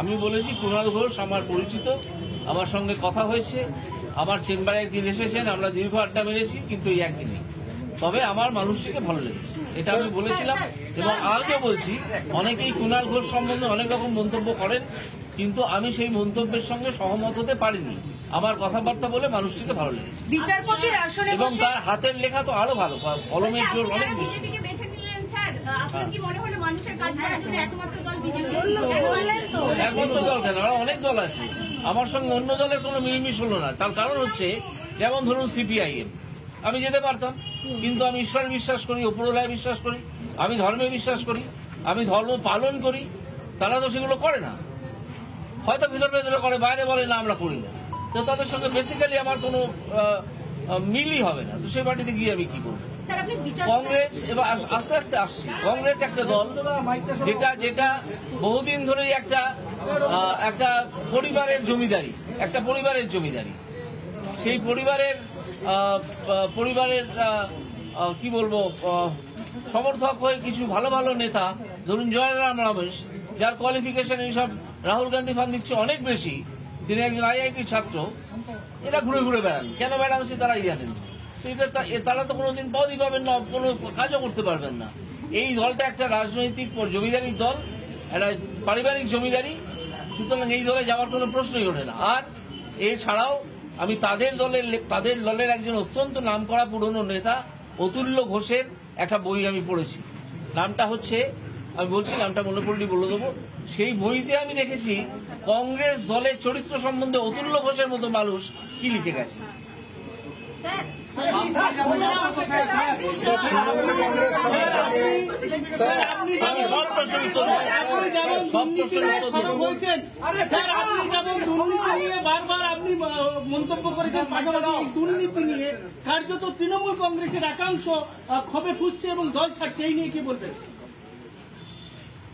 আমি বলেছি কুণাল ঘোষ আমার পরিচিত, আমার সঙ্গে কথা হয়েছে, আমার চেম্বারে একদিন এসেছেন, আমরা দীর্ঘ আড্ডা মেরেছি, কিন্তু এই একদিনই। তবে আমার মানুষটিকে ভালো লেগেছে, এটা আমি বলেছিলাম এবং আজও বলছি। অনেকেই কুণাল ঘোষ সম্বন্ধে অনেক রকম মন্তব্য করেন, কিন্তু আমি সেই মন্তব্যের সঙ্গে সহমত হতে পারিনি। আমার কথাবার্তা বলে মানুষটিকে ভালো লেগেছে এবং তার হাতের লেখা তো আরো ভালো, কলমের জোর অনেক বেশি। একমাত্র দল কেন, আরো অনেক দল আছে। আমার সঙ্গে অন্য দলের কোনো মিলমিশ হলো না। তার কারণ হচ্ছে, যেমন ধরুন সিপিআইএম, আমি যেতে পারতাম, কিন্তু আমি ঈশ্বরে বিশ্বাস করি, উপরওয়ালায় বিশ্বাস করি, আমি ধর্মে বিশ্বাস করি, আমি ধর্ম পালন করি। তারা তো সেগুলো করে না, হয়তো ভিতর ভেতরে করে, বাইরে বলে না আমরা করি না। তো তাদের সঙ্গে বেসিক্যালি আমার কোনো মিলই হবে না। তো সেই পার্টিতে গিয়ে আমি কি করবো? কংগ্রেস এবার আস্তে আস্তে আসছি। কংগ্রেস একটা দল যেটা বহুদিন ধরেই একটা পরিবারের জমিদারি, সেই পরিবারের কি বলবো, সমর্থক হয়ে কিছু ভালো ভালো নেতা, ধরুন জয়রাম রমেশ, যার কোয়ালিফিকেশন এইসব রাহুল গান্ধী ফান দিচ্ছে অনেক বেশি, তিনি একজন আইআইটি ছাত্র, এরা ঘুরে ঘুরে বেড়ান। কেন বেড়ান সে তারাই জানেন। তারা তো কোনোদিন পদই পাবেন না, কোনো কাজও করতে পারবেন না। এই দলটা একটা রাজনৈতিক জমিদারির দল, একটা পারিবারিক জমিদারি, সুতরাং এই দলে যাওয়ার কোনো প্রশ্নই ওঠে না। আর এছাড়াও আমি তাদের দলের একজন অত্যন্ত নামকরা পুরনো নেতা অতুল্য ঘোষের একটা বই আমি পড়েছি। নামটা হচ্ছে, আমি বলছি নামটা মনে পড়লেই বলে দেবো। সেই বইতে আমি দেখেছি কংগ্রেস দলের চরিত্র সম্বন্ধে অতুল্য ঘোষের মতো মানুষ কি লিখে গেছে। সব প্রশ্ন উত্তর বারবার আপনি মন্তব্য করেছেন, পাশাপাশি দুর্নীতি নিয়ে কার্যত তৃণমূল কংগ্রেসের একাংশ ক্ষোভে ফুসছে এবং দল ছাড়ছে, এই নিয়ে কি বলবেন?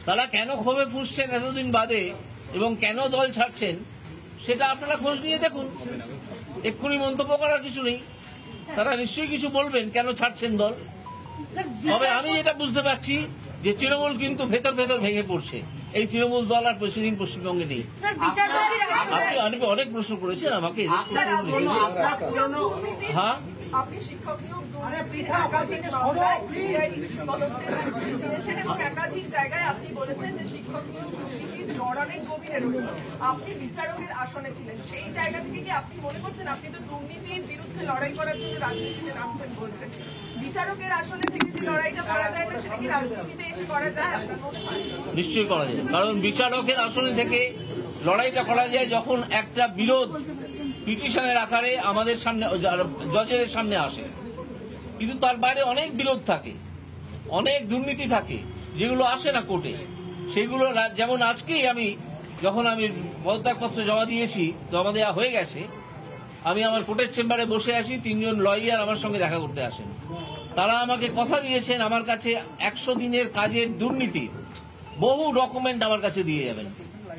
তারা কেন ক্ষোভে ফুসছেন এতদিন বাদে এবং কেন দল ছাড়ছেন, সেটা আপনারা খোঁজ নিয়ে দেখুন। এক্ষুনি মন্তব্য করার কিছু নেই। তারা নিশ্চয়ই কিছু বলবেন কেন ছাড়ছেন দল। তবে আমি যেটা বুঝতে পারছি যে তৃণমূল কিন্তু ভেতর ভেতর ভেঙে পড়ছে। এই তৃণমূল দল আর বেশিদিন পশ্চিমবঙ্গে নেই। আপনি অনেক প্রশ্ন করেছেন আমাকে। হ্যাঁ, আপনি শিক্ষক নিয়োগ দুর্নীতির একাধিক মামলায় সিবিআই তদন্তের নির্দেশ দিয়েছেন এবং একাধিক জায়গায় আপনি বলেছেন যে শিক্ষক নিয়োগ দুর্নীতির জড় অনেক গভীরে রয়েছে। আপনি বিচারকের আসনে ছিলেন, সেই জায়গা থেকে কি আপনি মনে করছেন, আপনি তো দুর্নীতির বিরুদ্ধে লড়াই করার জন্য রাজনীতিতে নামছেন বলছেন, বিচারকের আসনে থেকে যে লড়াইটা করা যায় না সেটা কি রাজনীতিতে এসে করা যায়? নিশ্চয়ই করা যায়, কারণ বিচারকের আসনে থেকে লড়াইটা করা যায় যখন একটা বিরোধ পিটিশনের আকারে আমাদের সামনে, জজের সামনে আসে। কিন্তু তার বাইরে অনেক বিরোধ থাকে, অনেক দুর্নীতি থাকে, যেগুলো আসে না কোর্টে। সেগুলো যেমন আজকেই যখন আমি পদত্যাগপত্র জমা দিয়েছি, জমা দেওয়া হয়ে গেছে, আমি আমার কোর্টের চেম্বারে বসে আছি, 3 জন লয়ার আমার সঙ্গে দেখা করতে আসেন। তারা আমাকে কথা দিয়েছেন আমার কাছে 100 দিনের কাজের দুর্নীতির বহু ডকুমেন্ট আমার কাছে দিয়ে যাবেন।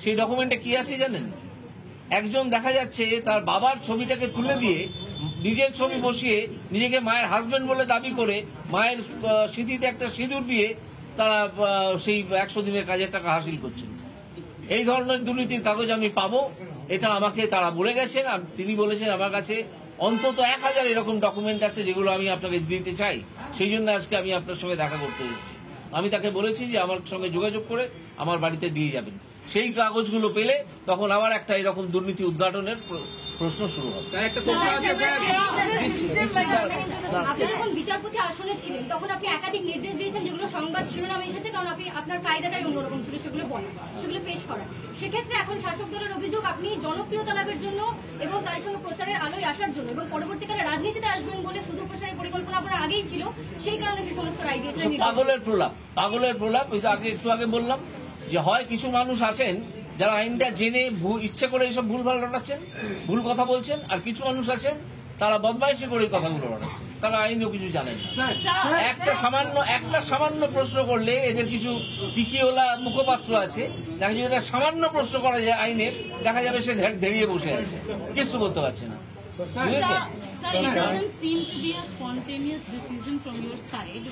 সেই ডকুমেন্টে কি আছে জানেন? একজন দেখা যাচ্ছে তার বাবার ছবিটাকে তুলে দিয়ে নিজের ছবি বসিয়ে নিজেকে মায়ের হাজবেন্ড বলে দাবি করে মায়ের স্মৃতিতে একটা সিঁদুর দিয়ে তারা সেই 100 দিনের কাজের টাকা হাসিল করছেন। এই ধরনের দুর্নীতির কাগজ আমি পাবো, এটা আমাকে তারা বলে গেছেন। তিনি বলেছেন আমার কাছে অন্তত 1000 এরকম ডকুমেন্ট আছে যেগুলো আমি আপনাকে দিতে চাই। সেই জন্য আজকে আমি আপনার সঙ্গে দেখা করতে এসেছি। আমি তাকে বলেছি যে আমার সঙ্গে যোগাযোগ করে আমার বাড়িতে দিয়ে যাবেন। সেই কাগজগুলো পেলে তখন আবার একটা এরকম দুর্নীতি উদ্ঘাটনের প্রশ্ন শুরু হবে। আপনি যখন বিচারপতি আসনে ছিলেন তখন আপনি একাধিক নির্দেশ দিয়েছেন যেগুলো সংবাদ শিরোনামে এসেছে, কারণ আপনার কায়দাটাই অন্যরকম ছিল সেগুলো বলা, সেগুলো পেশ করা। সেক্ষেত্রে এখন শাসক দলের অভিযোগ আপনি জনপ্রিয়তা লাভের জন্য এবং তার সঙ্গে প্রচারের আলোয় আসার জন্য এবং পরবর্তীকালে রাজনীতিতে আসবেন বলে সুদূর প্রসারের পরিকল্পনা আপনার আগেই ছিল, সেই কারণে সেই সমস্ত রায় দিয়েছেন। পাগলের প্রলাপ। একটু আগে বললাম যে হয় কিছু মানুষ আছেন যারা আইনটা জেনে ইচ্ছে করে এইসব ভুলভাল রটাচ্ছেন, ভুল কথা বলছেন, আর কিছু মানুষ আছেন তারা বদমাইশি করে কথাগুলো রটাচ্ছেন, তারা আইনও কিছু জানেন না। একটা সামান্য প্রশ্ন করলে এদের কিছু টিকিওলা মুখপাত্র আছে, দেখা যায় সামান্য প্রশ্ন করা যায় আইনের, দেখা যাবে সে ধেরিয়ে বসে আছে, কিছু বলতে পারছে না। Sir, it doesn't seem to be a spontaneous decision from your side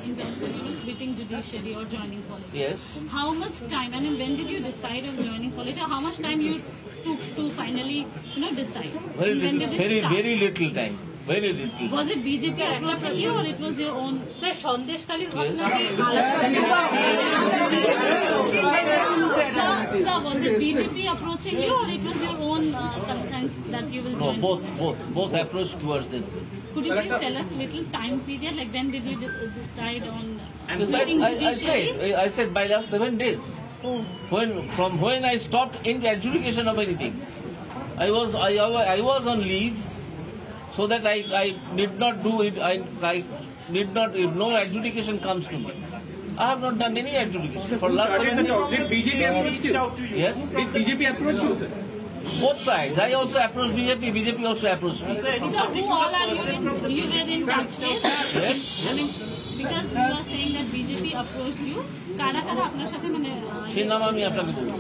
in terms of quitting judiciary or joining politics. Yes. How much time, and when did you decide on joining politics? How much time you took to finally, decide? Very When little, did it start? very little time. Very little. Was it BJP approaching you or it was your own? Sir সন্দেশখালীর ঘটনা Sir, was it BJP approaching you or it was your own concerns that you will No, join? both approach towards themselves. Could you please tell us a little time period, like when did you decide on Besides, quitting I judiciary? said by last 7 days. When I stopped in the adjudication of anything, I was on leave, so that I need not do it. I need not, if no adjudication comes to me. I have not done any adjudication for last 7 days. Did BJP approach you? Yes, Did BJP approach you, sir? both sides. I also approached BJP also approached me. So who all are you were in touch with? Yes. I mean, because you are saying that BJP approached you, কারা কারা আপনার সাথে সেই নাম আমি আপনাকে বলবো।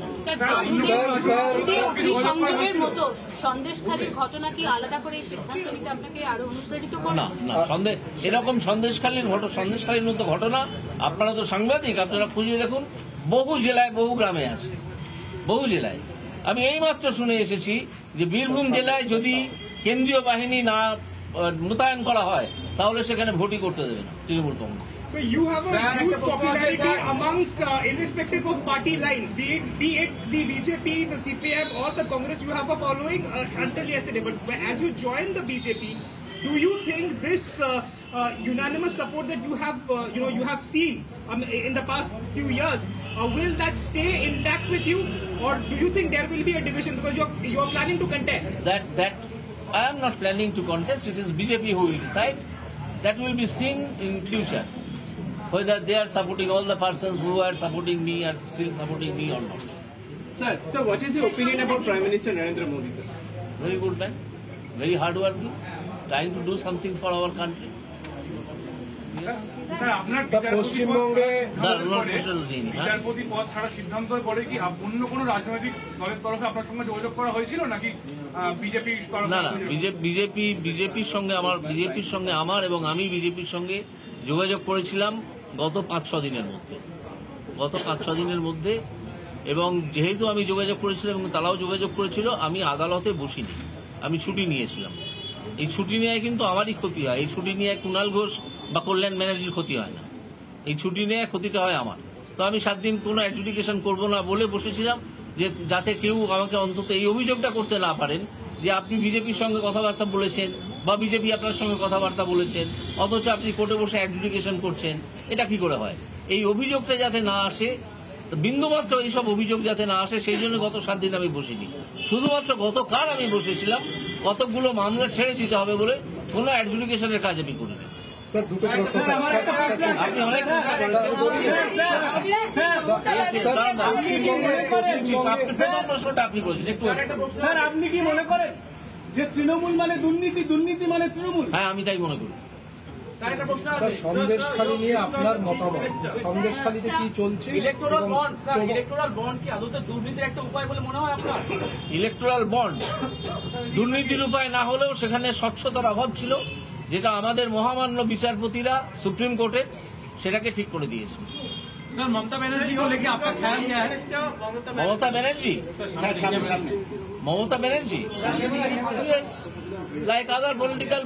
সংযোগের মতো সন্দেশখালীর ঘটনা কি আলাদা করে এই সিদ্ধান্ত নিতে আপনাকে আরো অনুপ্রেরিত করে? না এরকম সন্দেশখালীর মতো ঘটনা, আপনারা তো সাংবাদিক, আপনারা খুঁজে দেখুন, বহু জেলায় বহু গ্রামে আছে, বহু জেলায়। আমি এইমাত্র শুনে এসেছি যে বীরভূম জেলায় যদি কেন্দ্রীয় বাহিনী না মোতায়েন করা হয় তাহলে সেখানে ভোটই করতে দেবে না Trinamool Congress. So you have a huge popularity amongst, irrespective of party lines, be it the BJP, the CPM or the Congress, you have a following until yesterday. But as you join the BJP, do you think this unanimous support that you have, you have seen in the past few years, will that stay intact with you, or do you think there will be a division because you are planning to contest? That I am not planning to contest. It is BJP who will decide. That will be seen in future, whether they are supporting all the persons who are supporting me and still supporting me or not. Sir, what is your opinion about Prime Minister Narendra Modi, sir? Very good man, very hardworking, trying to do something for our country. Sir আপনার পশ্চিমবঙ্গে বিচারপতি পদ ছাড়া সিদ্ধান্তের পরে কি অন্য কোনো রাজনৈতিক দলের তরফে আপনার সঙ্গে যোগাযোগ করা হয়েছিল নাকি বিজেপি? না বিজেপির সঙ্গে আমার এবং আমি বিজেপির সঙ্গে যোগাযোগ করেছিলাম গত 5-6 দিনের মধ্যে, এবং যেহেতু আমি যোগাযোগ করেছিলাম এবং তারাও যোগাযোগ করেছিল, আমি আদালতে বসিনি, আমি ছুটি নিয়েছিলাম। এই ছুটি নিয়ে কিন্তু আমারই ক্ষতি হয়, এই ছুটি নিয়ে কুণাল ঘোষ বা কল্যাণ ব্যানার্জির ক্ষতি হয় না, এই ছুটি নিয়ে ক্ষতিটা হয় আমার। তো আমি 7 দিন কোনো অ্যাডজুডিকেশন করব না বলে বসেছিলাম, যে যাতে কেউ আমাকে অন্তত এই অভিযোগটা করতে না পারেন যে আপনি বিজেপির সঙ্গে কথাবার্তা বলেছেন বা বিজেপি আপনার সঙ্গে কথাবার্তা বলেছেন, অথচ আপনি কোর্টে বসে অ্যাডজুডিকেশন করছেন। এটা কি করে হয়? এই অভিযোগটা যাতে না আসে, বিন্দুমাত্র এইসব অভিযোগ যাতে না আসে, সেই জন্য গত 7 দিন আমি বসিনি। শুধুমাত্র গতকাল আমি বসেছিলাম কতগুলো মামলা ছেড়ে দিতে হবে বলে, কোনো অ্যাডজুডিকেশনের কাজ আমি করিনি। স্যার, দুটো প্রশ্ন আপনি অনেক প্রশ্নটা আপনি বলছেন একটু। স্যার, আপনি কি মনে করেন যে তৃণমূল মানে দুর্নীতি, দুর্নীতি মানে তৃণমূল? হ্যাঁ, আমি তাই মনে করি। সন্দেশখালী নিয়ে আপনার মতামত, সন্দেশখালীতে কি চলছে? ইলেকটোরাল বন্ড কি আদতে দুর্নীতির একটা উপায় বলে মনে হয় আপনার? ইলেকটোরাল বন্ড দুর্নীতির উপায় না হলেও সেখানে স্বচ্ছতার অভাব ছিল, যেটা আমাদের মহামান্য বিচারপতিরা সুপ্রিম কোর্টে সেটাকে ঠিক করে দিয়েছে। सर, ममता बनर्जी को लेके आपका ख्याल क्या है? Mamata Banerjee yes, like other political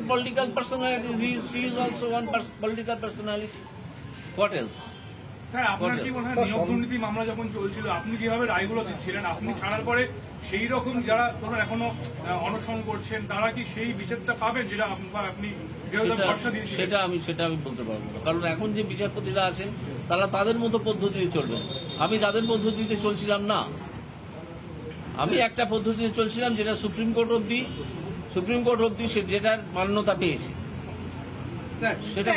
personalities, she is also one political personality. What else? Sir আপনার কি মনে হয় নিয়োগ দুর্নীতি মামলা যখন চলছিল আপনি যেভাবে রায়গুলো দিচ্ছিলেন, আপনি ছাড়ার পরে সেই রকম যারা ধরুন এখনো অনশন করছেন তারা কি সেই বিচারটা পাবেন যেটা আপনি ভরসা দিয়েছিলেন? সেটা আমি বলতে পারবো না, কারণ এখন যে বিচারপতিরা আছেন তারা তাদের মতো পদ্ধতিতে চলবেন। আমি তাদের পদ্ধতিতে চলছিলাম না, আমি একটা পদ্ধতিতে চলছিলাম যেটা সুপ্রিম কোর্ট অবধি যেটার মান্যতা পেয়েছে, সেটা